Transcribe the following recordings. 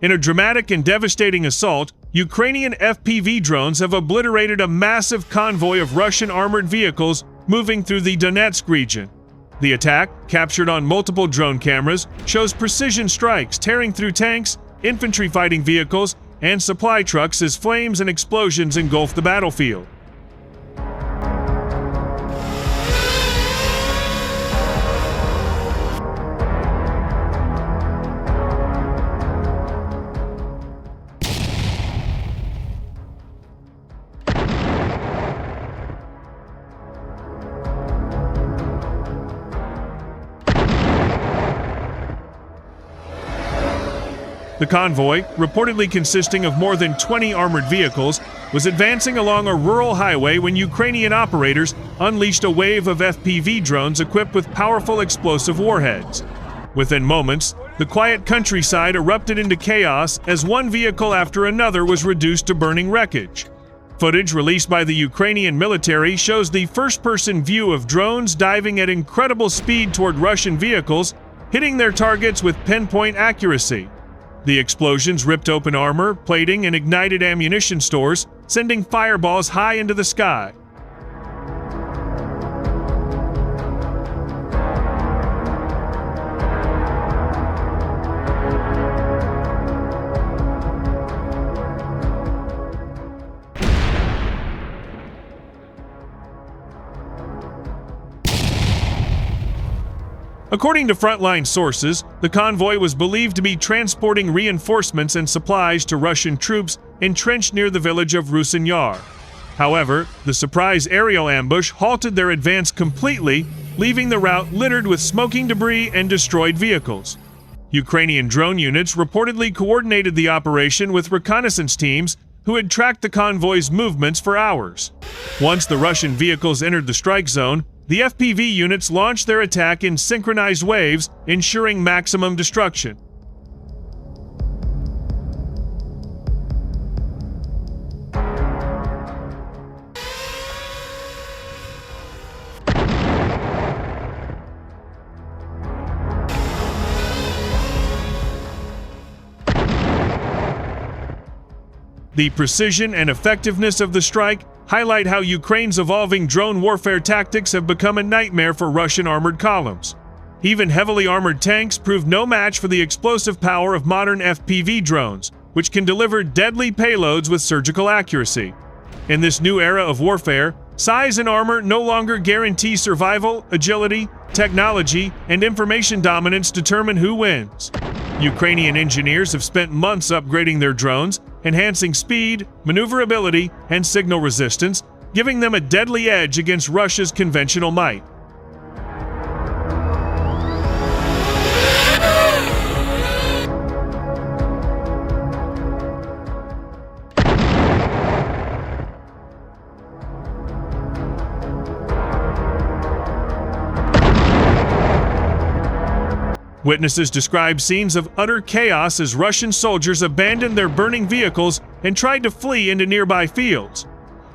In a dramatic and devastating assault, Ukrainian FPV drones have obliterated a massive convoy of Russian armored vehicles moving through the Donetsk region. The attack, captured on multiple drone cameras, shows precision strikes tearing through tanks, infantry fighting vehicles, and supply trucks as flames and explosions engulf the battlefield. The convoy, reportedly consisting of more than 20 armored vehicles, was advancing along a rural highway when Ukrainian operators unleashed a wave of FPV drones equipped with powerful explosive warheads. Within moments, the quiet countryside erupted into chaos as one vehicle after another was reduced to burning wreckage. Footage released by the Ukrainian military shows the first-person view of drones diving at incredible speed toward Russian vehicles, hitting their targets with pinpoint accuracy. The explosions ripped open armor, plating, and ignited ammunition stores, sending fireballs high into the sky. According to frontline sources, the convoy was believed to be transporting reinforcements and supplies to Russian troops entrenched near the village of Rusin Yar. However, the surprise aerial ambush halted their advance completely, leaving the route littered with smoking debris and destroyed vehicles. Ukrainian drone units reportedly coordinated the operation with reconnaissance teams who had tracked the convoy's movements for hours. Once the Russian vehicles entered the strike zone, the FPV units launched their attack in synchronized waves, ensuring maximum destruction. The precision and effectiveness of the strike highlight how Ukraine's evolving drone warfare tactics have become a nightmare for Russian armored columns. Even heavily armored tanks proved no match for the explosive power of modern FPV drones, which can deliver deadly payloads with surgical accuracy. In this new era of warfare, size and armor no longer guarantee survival, agility, technology, and information dominance determine who wins. Ukrainian engineers have spent months upgrading their drones, enhancing speed, maneuverability, and signal resistance, giving them a deadly edge against Russia's conventional might. Witnesses describe scenes of utter chaos as Russian soldiers abandoned their burning vehicles and tried to flee into nearby fields.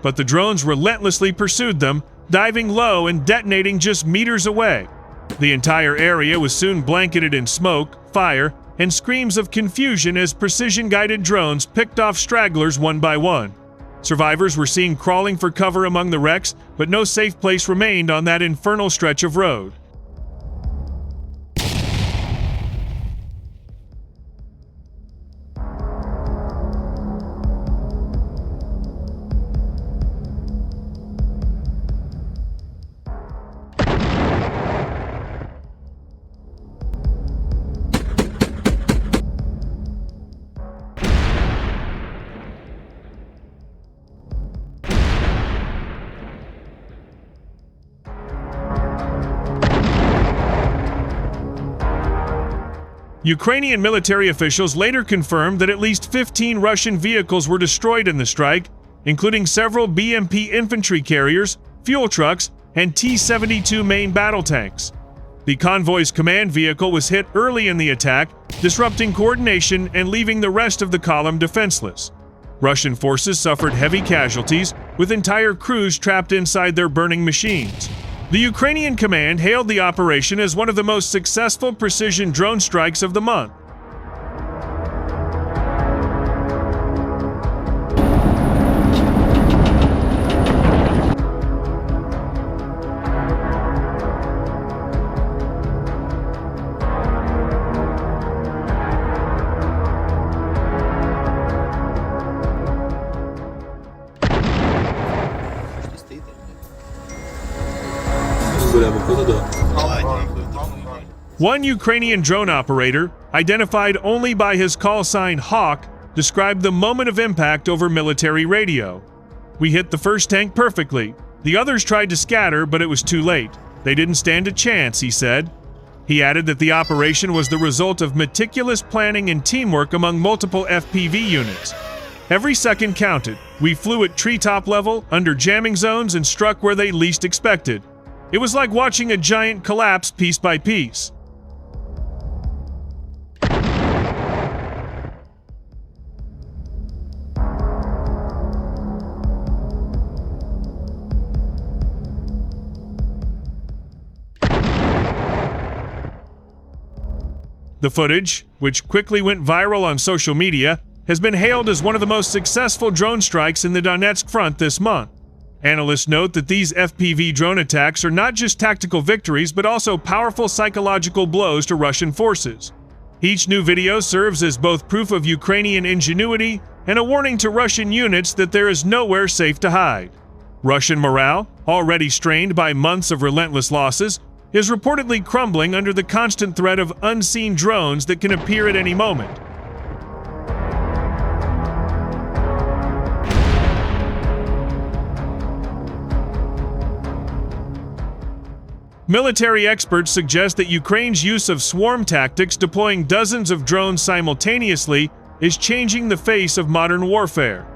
But the drones relentlessly pursued them, diving low and detonating just meters away. The entire area was soon blanketed in smoke, fire, and screams of confusion as precision-guided drones picked off stragglers one by one. Survivors were seen crawling for cover among the wrecks, but no safe place remained on that infernal stretch of road. Ukrainian military officials later confirmed that at least 15 Russian vehicles were destroyed in the strike, including several BMP infantry carriers, fuel trucks, and T-72 main battle tanks. The convoy's command vehicle was hit early in the attack, disrupting coordination and leaving the rest of the column defenseless. Russian forces suffered heavy casualties, with entire crews trapped inside their burning machines. The Ukrainian command hailed the operation as one of the most successful precision drone strikes of the month. One Ukrainian drone operator, identified only by his call sign Hawk, described the moment of impact over military radio. "We hit the first tank perfectly. The others tried to scatter, but it was too late. They didn't stand a chance," he said. He added that the operation was the result of meticulous planning and teamwork among multiple FPV units. "Every second counted. We flew at treetop level, under jamming zones, and struck where they least expected. It was like watching a giant collapse piece by piece." The footage, which quickly went viral on social media, has been hailed as one of the most successful drone strikes in the Donetsk front this month. Analysts note that these FPV drone attacks are not just tactical victories but also powerful psychological blows to Russian forces. Each new video serves as both proof of Ukrainian ingenuity and a warning to Russian units that there is nowhere safe to hide. Russian morale, already strained by months of relentless losses, is reportedly crumbling under the constant threat of unseen drones that can appear at any moment. Military experts suggest that Ukraine's use of swarm tactics, deploying dozens of drones simultaneously, is changing the face of modern warfare.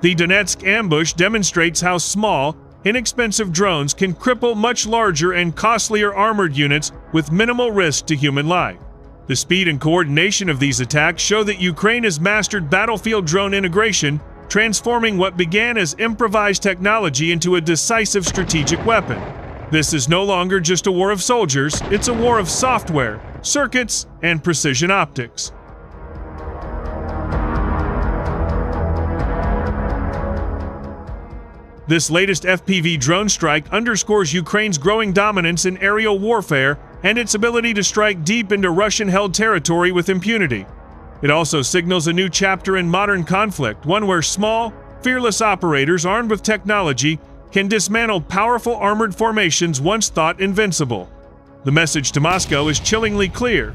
The Donetsk ambush demonstrates how small, inexpensive drones can cripple much larger and costlier armored units with minimal risk to human life. The speed and coordination of these attacks show that Ukraine has mastered battlefield drone integration, transforming what began as improvised technology into a decisive strategic weapon. This is no longer just a war of soldiers, it's a war of software, circuits, and precision optics. This latest FPV drone strike underscores Ukraine's growing dominance in aerial warfare and its ability to strike deep into Russian-held territory with impunity. It also signals a new chapter in modern conflict, one where small, fearless operators armed with technology can dismantle powerful armored formations once thought invincible. The message to Moscow is chillingly clear.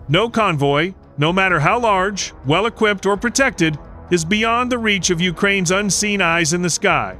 No convoy, no matter how large, well-equipped, or protected, is beyond the reach of Ukraine's unseen eyes in the sky.